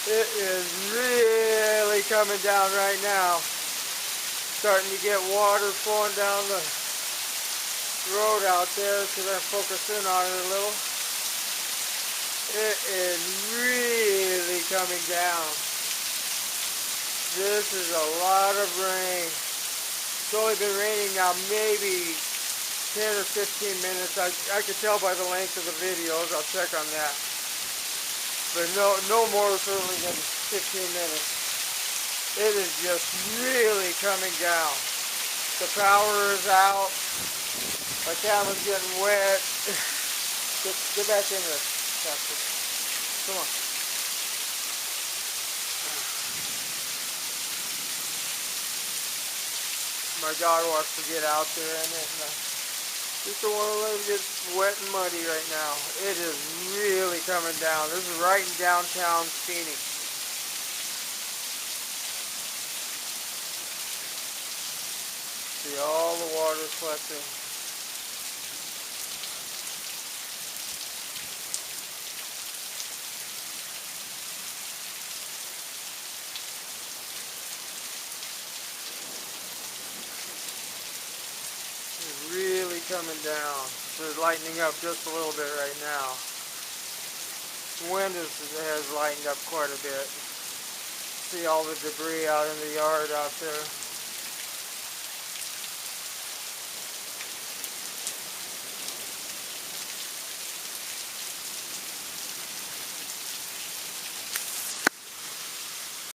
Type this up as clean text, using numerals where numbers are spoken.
It is really coming down right now. Starting to get water flowing down the road out there, so I'm going to focus in on it a little. It is really coming down. This is a lot of rain. It's only been raining now maybe 10 or 15 minutes. I could tell by the length of the videos. I'll check on that. But no more certainly than 15 minutes. It is just really coming down. The power is out. My camera's getting wet. Get back in there, Pastor. Come on. My daughter wants to get out there in it, and I just don't want to let it get wet and muddy right now. It is really coming down. This is right in downtown Phoenix. See all the water collecting. Really coming down. It's lightening up just a little bit right now. Wind has lightened up quite a bit. See all the debris out in the yard out there.